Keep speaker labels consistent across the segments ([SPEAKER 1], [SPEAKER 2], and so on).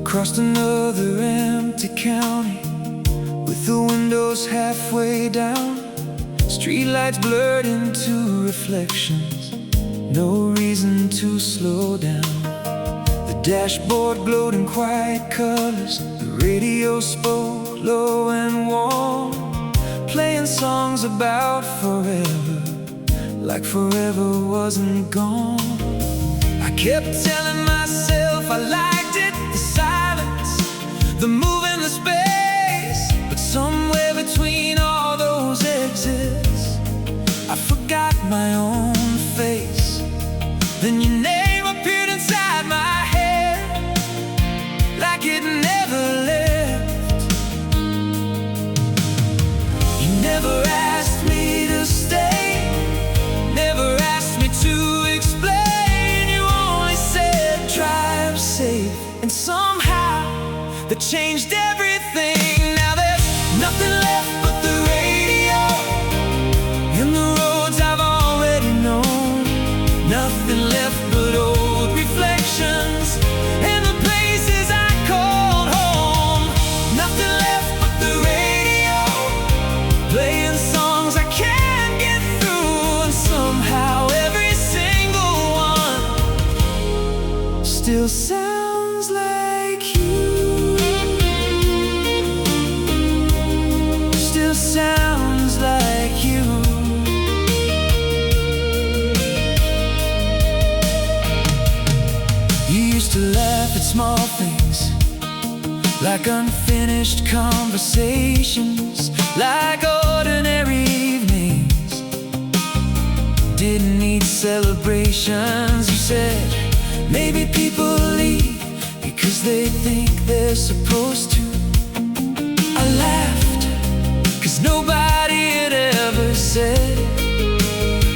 [SPEAKER 1] Crossed another empty county with the windows halfway down. Streetlights blurred into reflections, no reason to slow down. The dashboard glowed in quiet colors, the radio spoke low and warm, playing songs about forever, like forever wasn't gone. I kept telling myself I liked it, the silence, the move in the space. But somewhere between all those exits, I forgot my own face. Then your name appeared inside my head, like it never left. You never asked me to stay, never asked me to explain. You only said drive safe, and somehow that changed everything. Now there's nothing left but the radio and the roads I've already known. Nothing left but old reflections and the places I called home. Nothing left but the radio, playing songs I can't get through. And somehow every single one still sounds like you. Still sounds like you. You used to laugh at small things, like unfinished conversations, like ordinary evenings. Didn't need celebrations. You said maybe people leave because they think they're supposed to. I laughed, cause nobody had ever said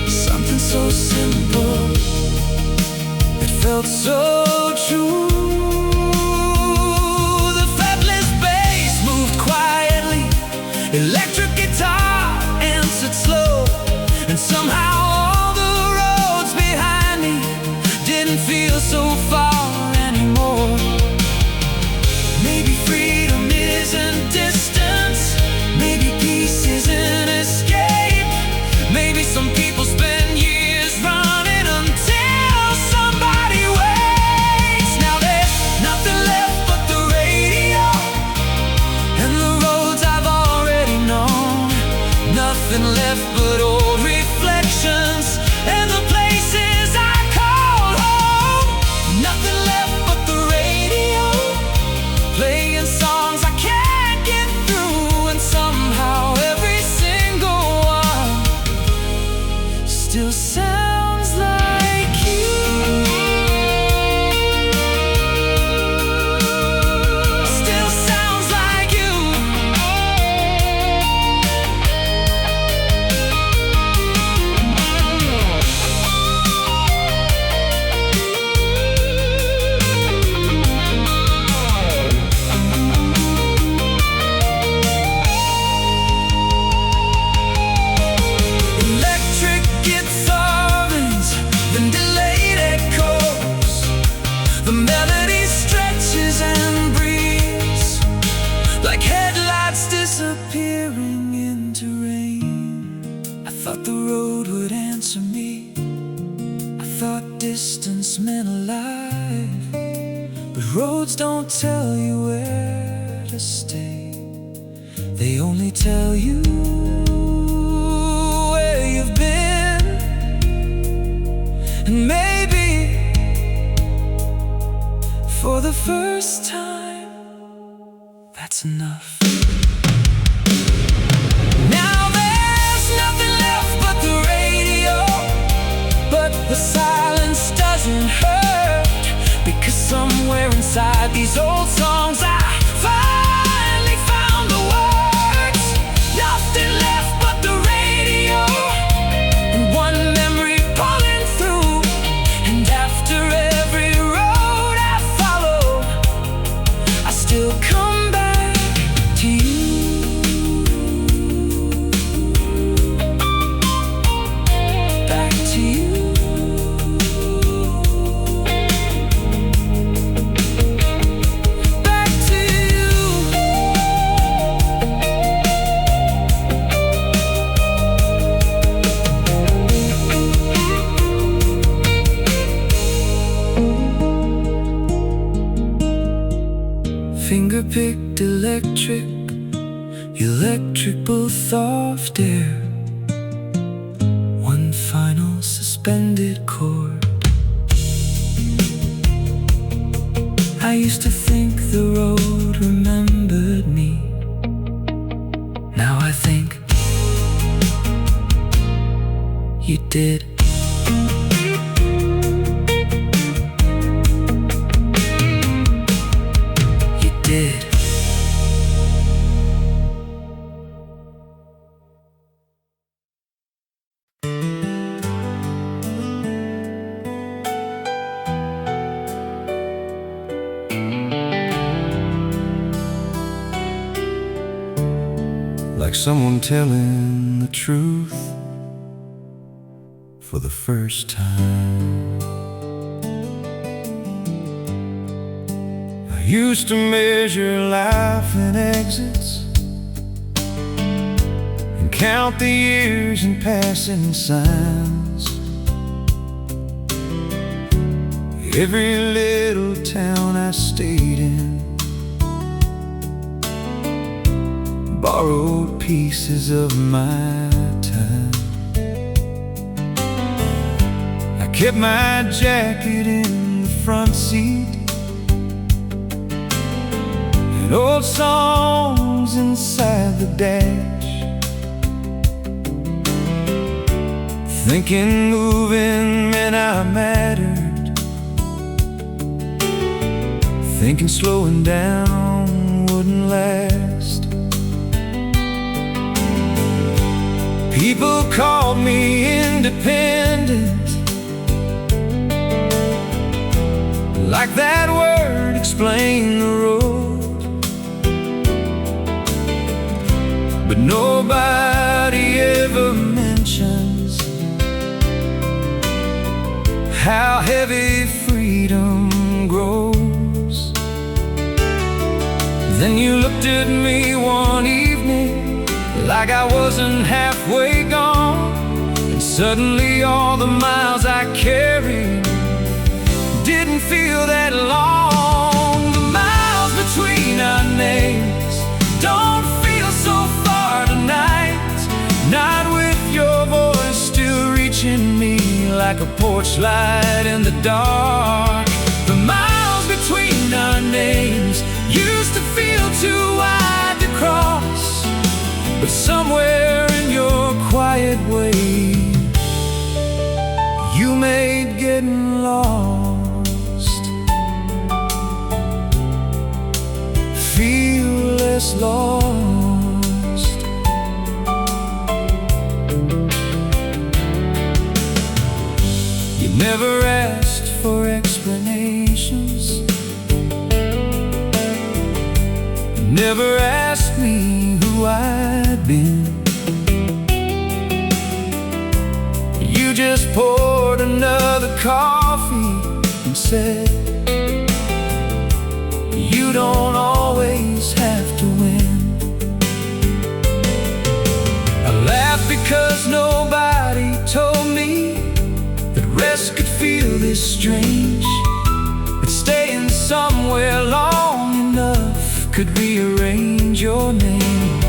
[SPEAKER 1] something so simple, it felt so true. The fretless bass moved quietly, electric guitar answered slow, and somehow all the roads behind me didn't feel so far anymore. Maybe freedom isn't distance, maybe peace isn't escape. Maybe some people spend years running until somebody waits. Now there's nothing left but the radio and the roads I've already known. Nothing left but old reflections and the places I called home. Nothing left but the radio, playing songs I can't get through. And somehow every single one still sounds like you. Still sounds like you. Electric guitars, then delayed echoes. The melody stretches and breathes, like headlights disappearing into rain. I thought the road would answer me, I thought distance meant alive. But roads don't tell you where to stay, they only tell you where you've been. And maybe for the first time, that's enough. Now there's nothing left but the radio, but the silence doesn't hurt, because somewhere inside these old songs I finally found the words. Nothing left but the radio, and one memory pulling through. And after every road I follow, I still come back to you. Back to you. Back Finger-picked electric, electrical soft air, one final suspended chord. I used to think the road remembered me. Now I think you did. You did. Like someone telling the truth for the first time. I used to measure life in exits and count the years in passing signs. Every little town I stayed in borrowed pieces of my time. I kept my jacket in the front seat and old songs inside the dash, thinking moving meant I mattered, thinking slowing down wouldn't last. People called me independent, like that word explained the road. But nobody ever mentions how heavy freedom grows. Then you looked at me one evening like I wasn't halfway gone, and suddenly all the miles I carried didn't feel that long. The miles between our names don't feel so far tonight, not with your voice still reaching me like a porch light in the dark. The miles between our names used to feel too wide to cross, but somewhere in your quiet way, you made getting lost feel less lost. You never asked for explanations, never asked me who I'd been. You just poured another coffee and said, you don't always have to win. I laughed because nobody told me that rest could feel this strange, that staying somewhere long enough could rearrange your name.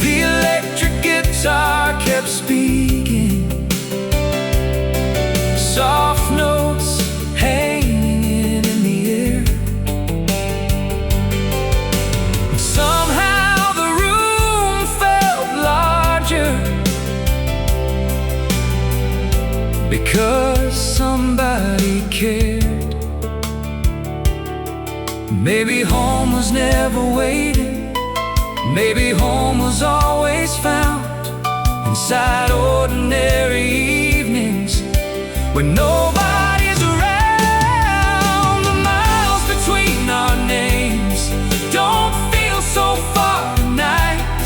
[SPEAKER 1] The electric guitar kept speaking, soft notes hanging in the air. Somehow the room felt larger because somebody cared. Maybe home was never waiting, maybe home was always found inside ordinary evenings when nobody's around. The miles between our names don't feel so far tonight,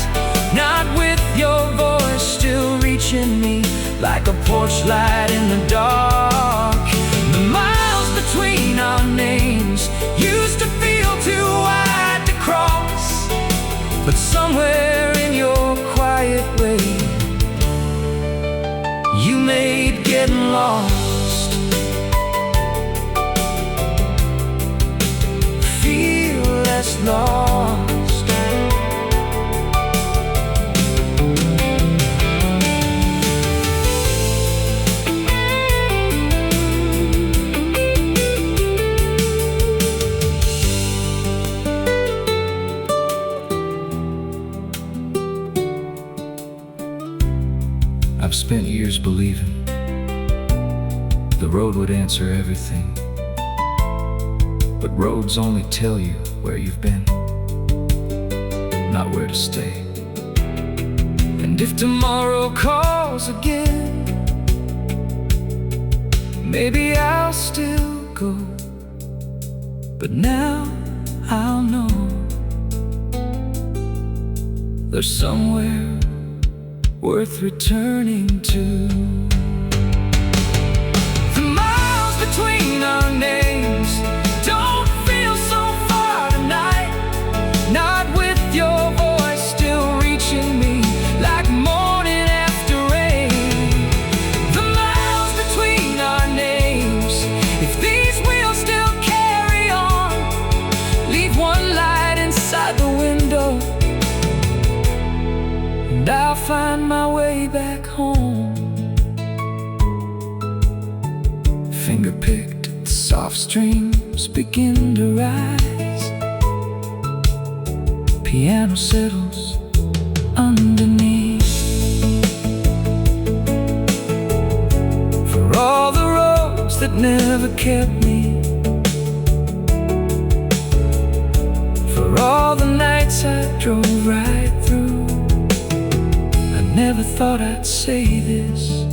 [SPEAKER 1] not with your voice still reaching me like a porch light in the dark. The miles between our names used to feel too wide to cross, but somewhere in your quiet way, you made getting lost feel less lost. I've spent years believing the road would answer everything, but roads only tell you where you've been, not where to stay. And if tomorrow calls again, maybe I'll still go, but now I'll know there's somewhere worth returning to. The miles between our names don't feel so far tonight, not with your voice still reaching me like morning after rain. The miles between our names, if these wheels still carry on, leave one light inside the window, and I'll find my way back home. Finger-picked, the soft strings begin to rise. Piano settles underneath. For all the roads that never kept me, for all the nights I drove right through, never thought I'd say this,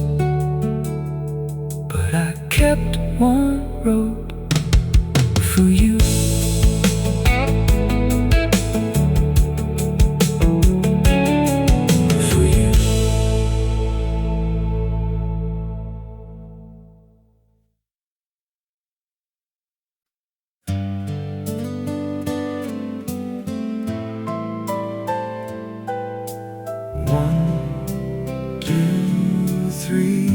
[SPEAKER 1] but I kept one road for you. For you. One, two, three.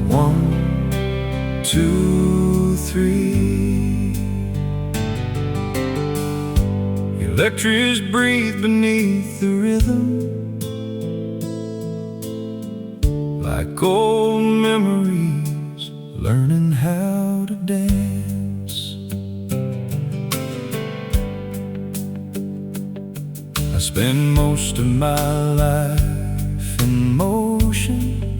[SPEAKER 1] 1, 2, 3. Electrics breathe beneath the rhythm, like old memories learning how to dance. I spend most of my life in motion,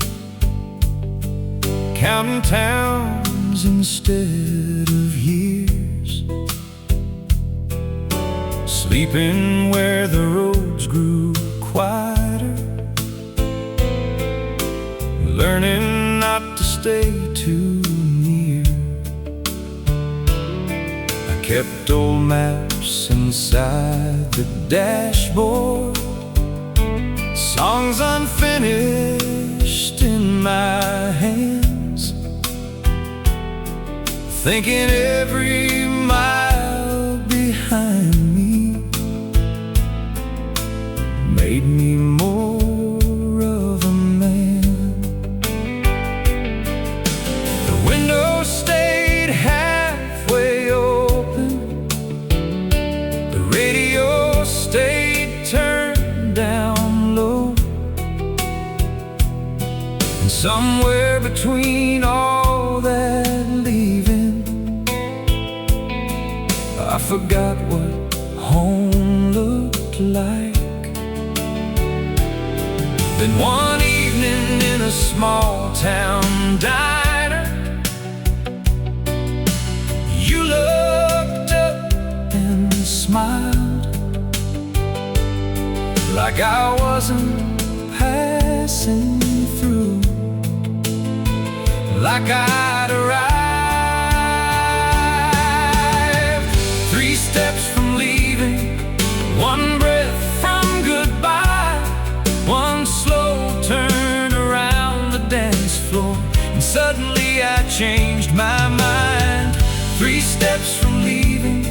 [SPEAKER 1] counting towns instead of years, sleeping where the roads grew quieter, learning not to stay too near. I kept old maps inside the dashboard, songs unfinished in my hands, thinking every mile behind me made me more of a man. The window stayed halfway open, the radio stayed turned down low, and somewhere between all that leaving, I forgot what home looked like. Then one evening in a small town diner, you looked up and smiled, like I wasn't passing through, like I'd arrived 3 steps from leaving, 1 breath from goodbye, 1 slow turn around the dance floor, and suddenly I changed my mind. 3 steps from leaving,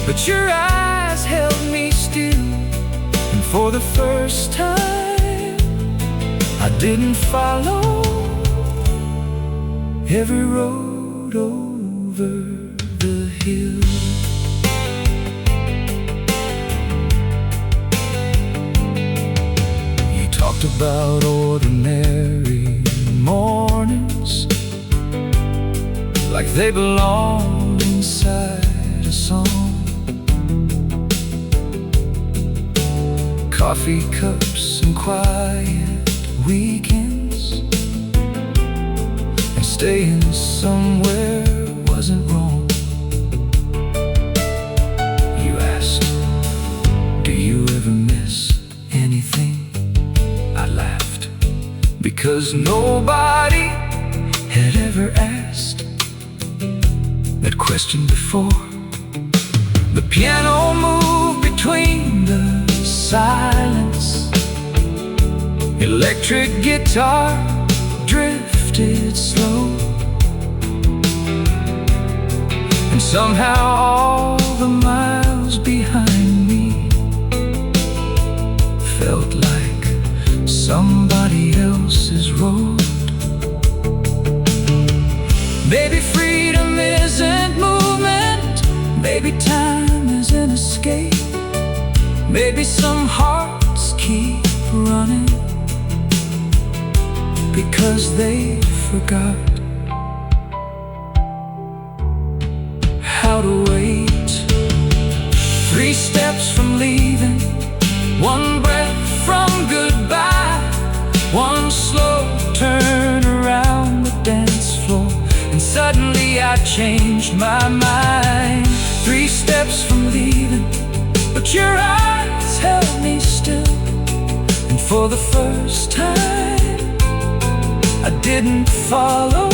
[SPEAKER 1] but your eyes held me still, and for the first time I didn't follow every road over the hill. about ordinary mornings, like they belong inside a song. Coffee cups and quiet weekends, and staying somewhere wasn't wrong. You asked, do you ever miss anything? I laughed, because nobody had ever asked that question before. The piano moved between the silence, electric guitar drifted slow, and somehow all the miles behind me felt like somebody else's road. Maybe freedom isn't movement, maybe time is an escape. Maybe some hearts keep running because they forgot how to wait. 3 steps from leaving, 1 breath from goodbye, 1 slow turn around the dance floor, and suddenly I changed my mind. 3 steps from leaving, but your eyes held me still, and for the first time I didn't follow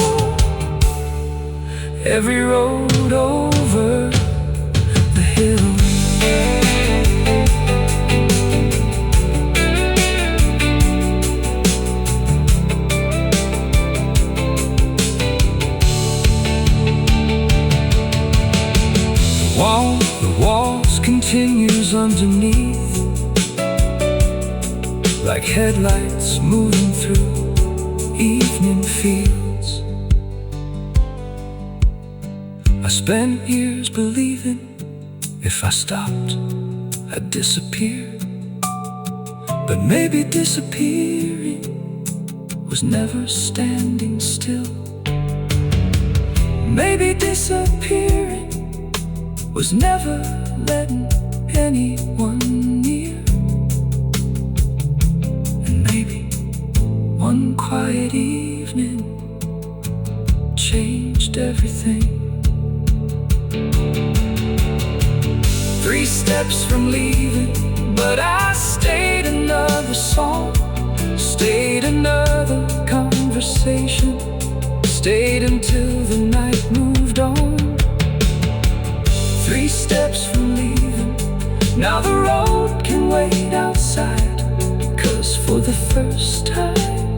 [SPEAKER 1] every road over the hill. The waltz continues underneath, like headlights moving through evening fields. I spent years believing if I stopped, I'd disappear. But maybe disappearing was never standing still. Maybe disappearing was never letting anyone near. And maybe one quiet evening changed everything. 3 steps from leaving, but I stayed another song, stayed another conversation, stayed until the night moved on. 3 steps from leaving, now the road can wait outside, 'cause for the first time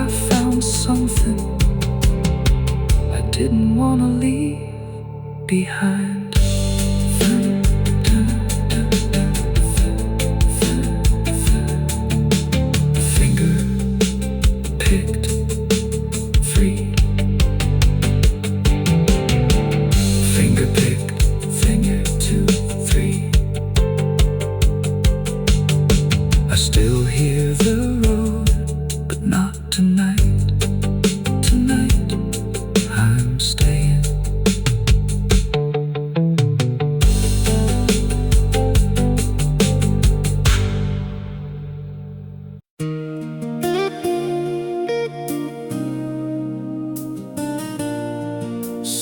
[SPEAKER 1] I found something I didn't want to leave behind. Finger picked free. Finger picked. Finger 2, 3. I still hear the road, but not tonight. Tonight I'm staying.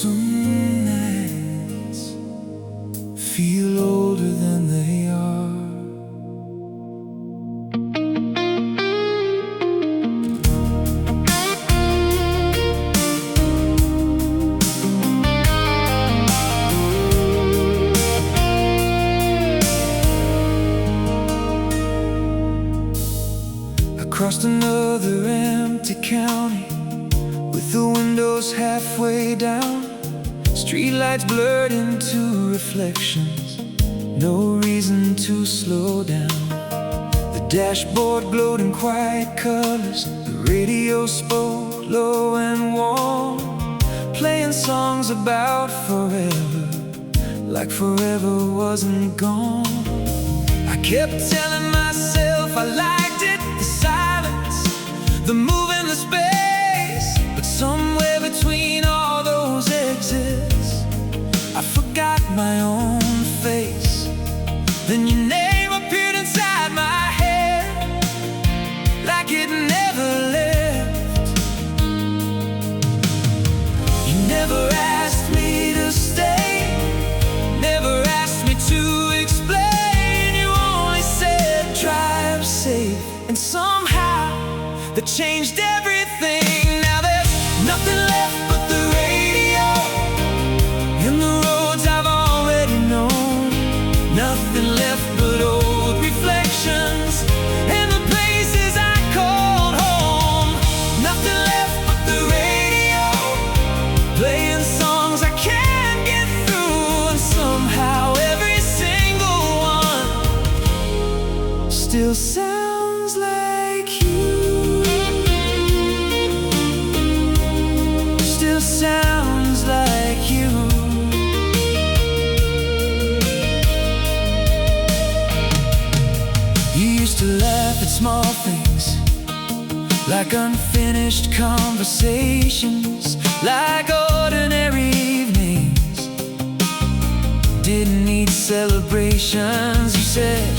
[SPEAKER 1] Some nights feel older than they are. I crossed another empty county with the windows halfway down, streetlights blurred into reflections, no reason to slow down. The dashboard glowed in quiet colors, the radio spoke low and warm, playing songs about forever, like forever wasn't gone. I kept telling myself I liked it, the silence the move and the space. But somewhere between all those exits, I forgot my own face. Then your name appeared inside my head, like it never left. You never asked me to stay, never asked me to explain. You only said drive safe, and somehow that changed everything. Now there's nothing left but the radio and the roads I've already known. Nothing left but old reflections and the places I called home. Nothing left but the radio, playing songs I can't get through. And somehow every single one still sounds like you. Still sounds like you. You used to laugh at small things, like unfinished conversations, like ordinary evenings. Didn't need celebrations. You said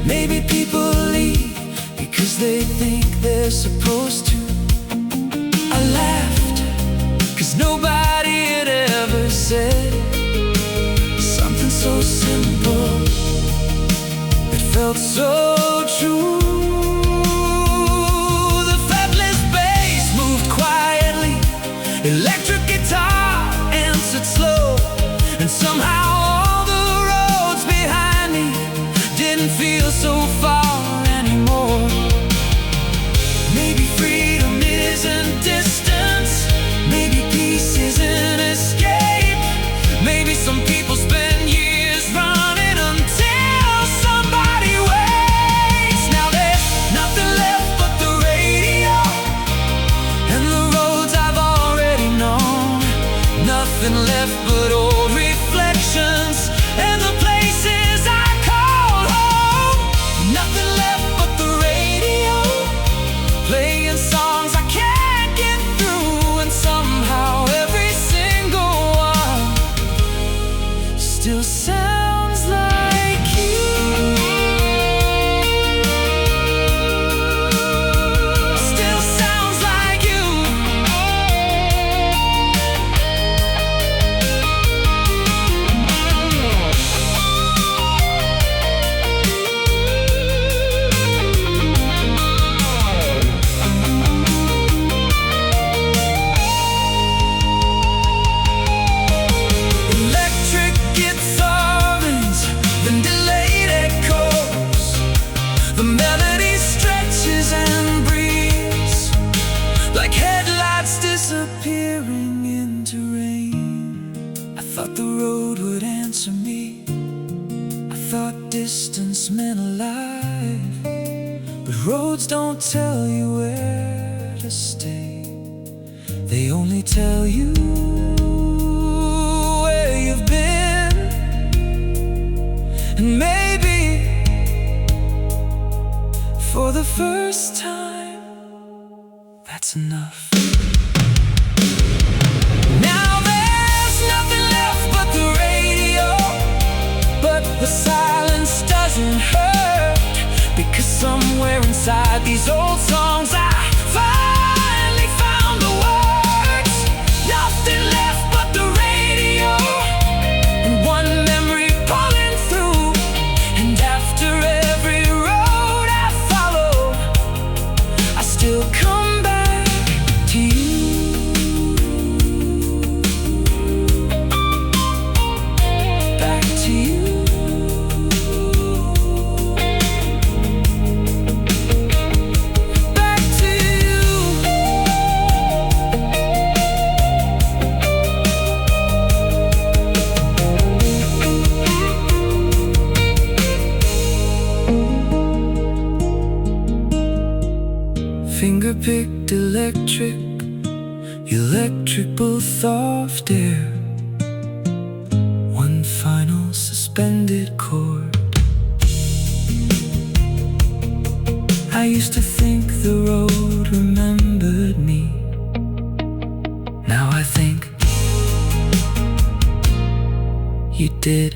[SPEAKER 1] maybe people leave because they think they're supposed to. I laughed, cause nobody had ever said something so simple. It felt so true. The fretless bass moved quietly, electric guitar answered slow, and somehow all the roads behind me didn't feel so far anymore. Maybe freedom isn't distance, maybe peace isn't escape. Maybe some people spend years running until somebody waits. Now there's nothing left but the radio and the roads I've already known. Nothing left but old reflections and the places I called home. Nothing left but the radio, playing songs I can't get through. And somehow every single one still sounds like you. Still sounds like you. Electric guitars, then delayed echoes. The melody stretches and breathes, like headlights disappearing into rain. I thought the road would answer me, I thought distance meant alive. But roads don't tell you where to stay, they only tell you where you've been. And maybe for the first time, that's enough. Now there's nothing left but the radio, but the silence doesn't hurt, because somewhere inside these old songs I finally found the words. Nothing left but the radio, and one memory pulling through. And after every road I follow, I still come back to you. Back to you. Back to you. Finger-picked electric, electrical soft air, one final suspended chord. I used to think the road remembered you did.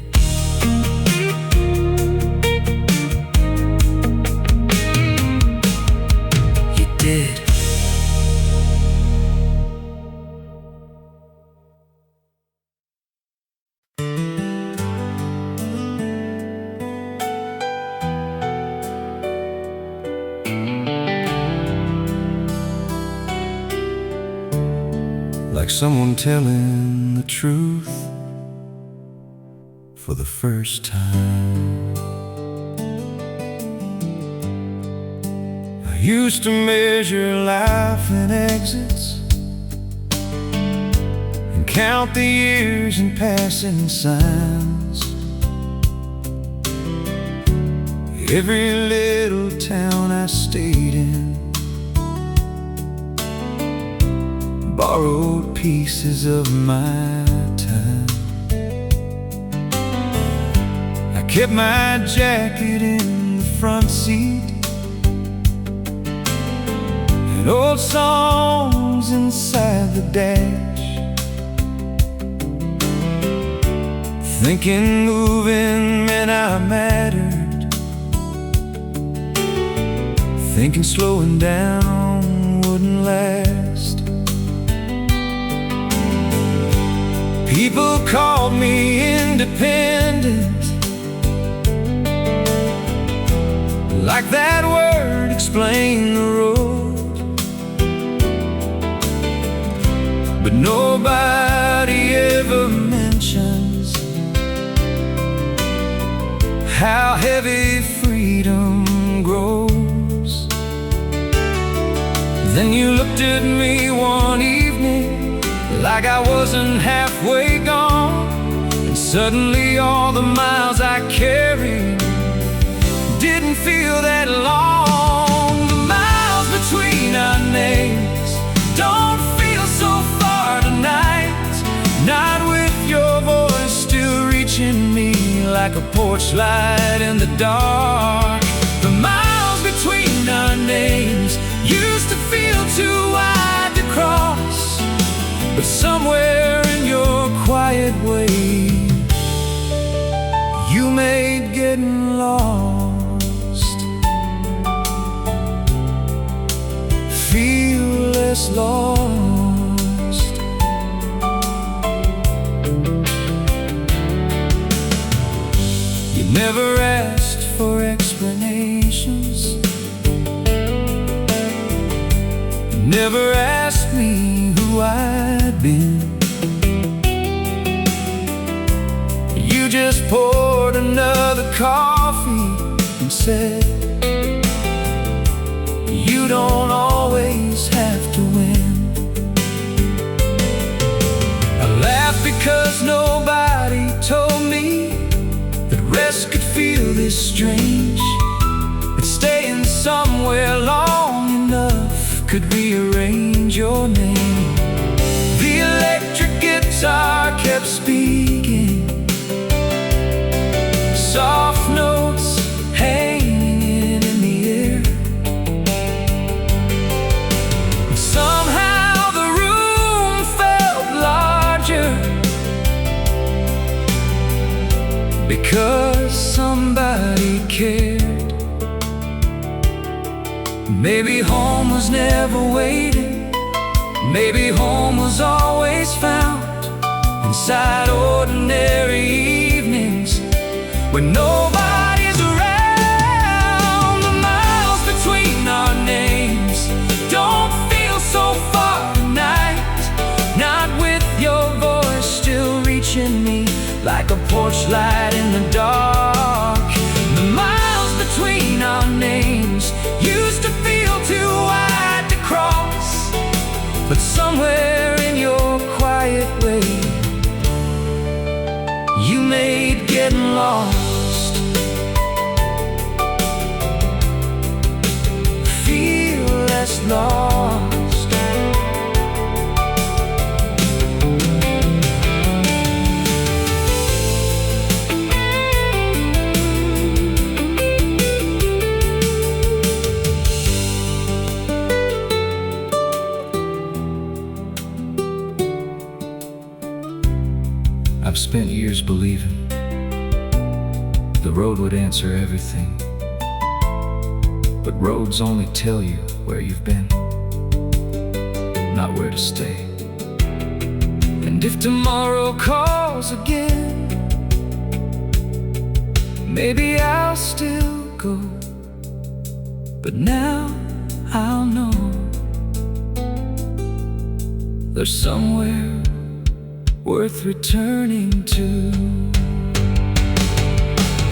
[SPEAKER 1] You did. Like someone telling the truth for the first time. I used to measure life in exits and count the years in passing signs. Every little town I stayed in borrowed pieces of my time. I kept my jacket in the front seat and old songs inside the dash, thinking moving meant I mattered, thinking slowing down wouldn't last. People called me independent, like that word explained the road. But nobody ever mentions how heavy freedom grows. Then you looked at me one evening like I wasn't halfway gone, and suddenly all the miles I carried didn't feel that long. The miles between our names don't feel so far tonight, not with your voice still reaching me like a porch light in the dark. The miles between our names used to feel too wide to cross, but somewhere in your quiet way, you made getting lost feel less lost. You never asked for explanations, never asked me who I'd been. You just poured another coffee and said, you don't always have to win. I laughed because nobody told me that rest could feel this strange, that staying somewhere long enough could rearrange your name. The electric guitar kept speaking, soft notes hanging in the air. Somehow the room felt larger because somebody cared. Maybe home was never waiting, maybe home was always found inside ordinary evenings when nobody's around. The miles between our names don't feel so far tonight, not with your voice still reaching me like a porch light in the dark. The miles between our names used to feel too wide to cross, but somewhere in your quiet way, you made getting lost feel less lost. I've spent years believing leaving. The road would answer everything, but roads only tell you where you've been, not where to stay. And if tomorrow calls again, maybe I'll still go, but now I'll know there's somewhere worth returning to.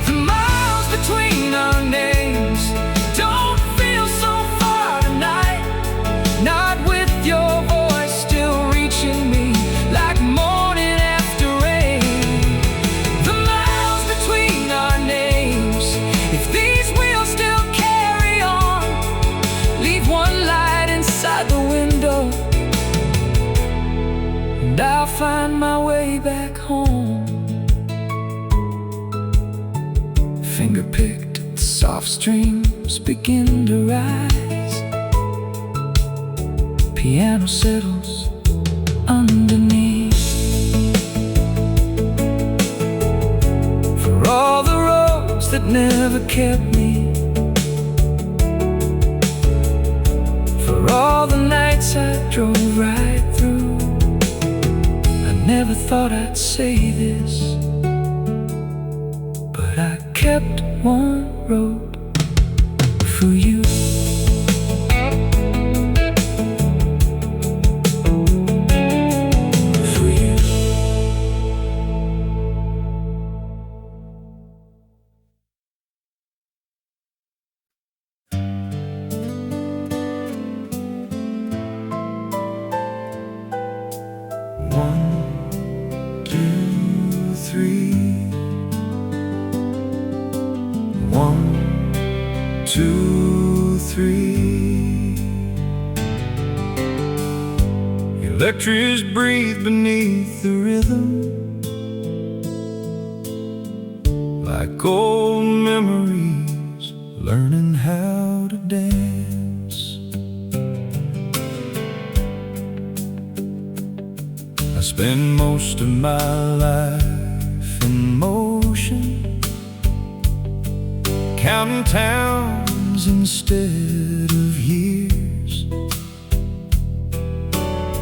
[SPEAKER 1] The miles between our names don't feel so far tonight, not with your voice still reaching me like morning after rain. The miles between our names, if these wheels still carry on, leave one light inside the window, and I'll find my way back home. Finger-picked, the soft streams begin to rise. Piano settles underneath. For all the roads that never kept me, for all the nights I drove right through, never thought I'd say this, but I kept one road for you. For you. One, two, three. 1, 2, 3. Electrics breathe beneath the rhythm, like old memories learning how to dance. I spend most of my life in motion, counting towns instead of years,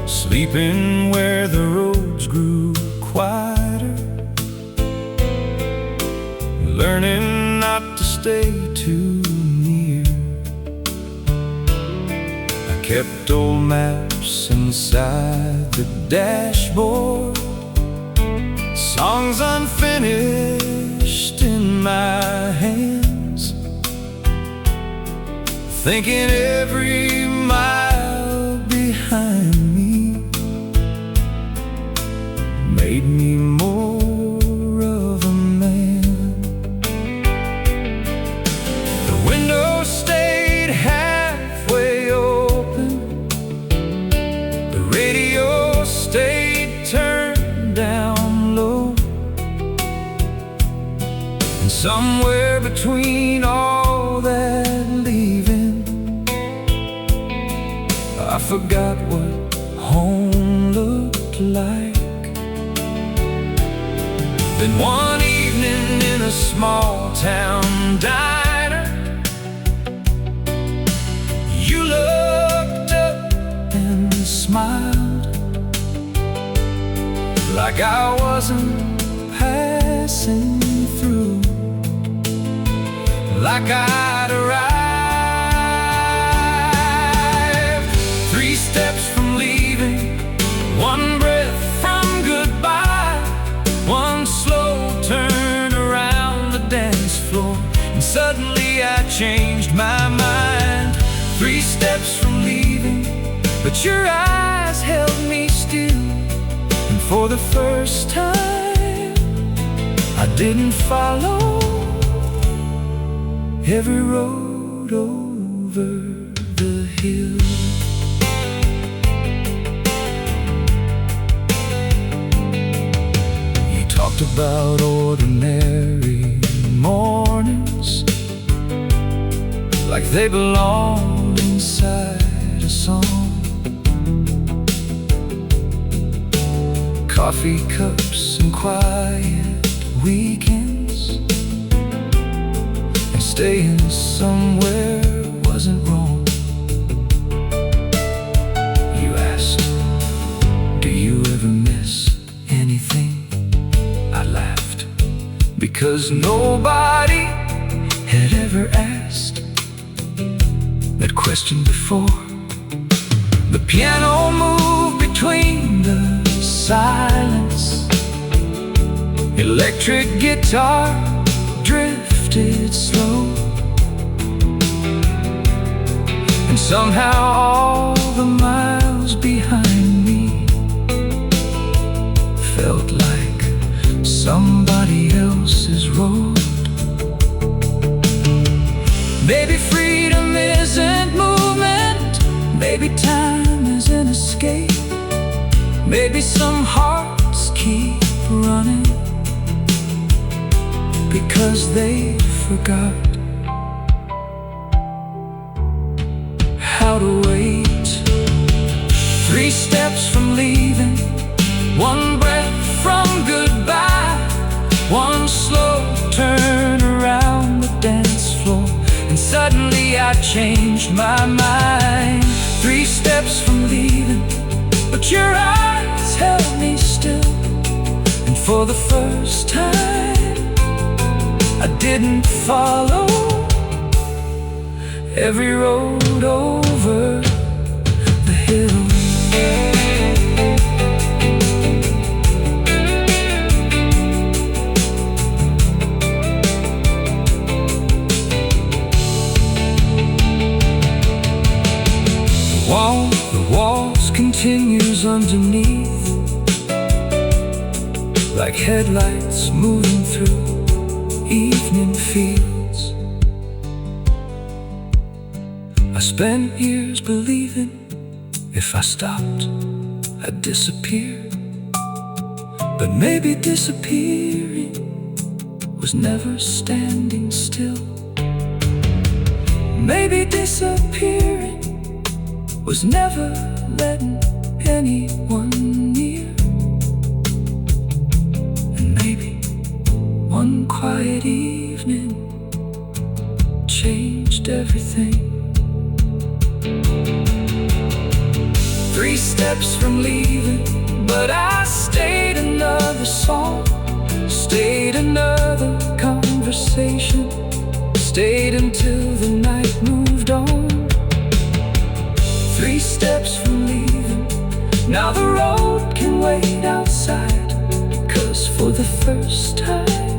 [SPEAKER 1] sleeping where the roads grew quieter, learning not to stay too near. I kept old maps inside the dashboard, songs unfinished in my hands, thinking every mile behind me made me more of a man. The window stayed halfway open, the radio stayed turned down low, and somewhere between all that leaving, I forgot what home looked like. Then one evening in a small town diner, you looked up and smiled, like I wasn't passing through, like I'd arrived. 3 steps from leaving, 1 breath from goodbye, 1 slow turn around the dance floor, and suddenly I changed my mind. 3 steps from leaving, but your eyes held me still, and for the first time I didn't follow every road over the hill. He talked about ordinary mornings, like they belonged inside a song. Coffee cups and quiet weekends, and staying somewhere wasn't wrong. You asked, do you ever miss anything? I laughed, because nobody had ever asked that question before. The piano moved between the silence. Electric guitar drifted slow, and somehow all the miles behind me felt like somebody else's road. Maybe freedom isn't movement, maybe time is an escape, maybe some hearts keep running because they forgot how to wait. 3 steps from leaving, 1 breath from goodbye, 1 slow turn around the dance floor, and suddenly I changed my mind. 3 steps from leaving, but your eyes held me still, and for the first time I didn't follow every road over the hill. The waltz continues underneath, like headlights moving through evening fields. I spent years believing if I stopped, I'd disappear. But maybe disappearing was never standing still. Maybe disappearing was never letting anyone near. And maybe one quiet evening changed everything. 3 steps from leaving, but I stayed another song, stayed another conversation, stayed until the night moved on. 3 steps from leaving, now the road can wait outside, 'cause for the first time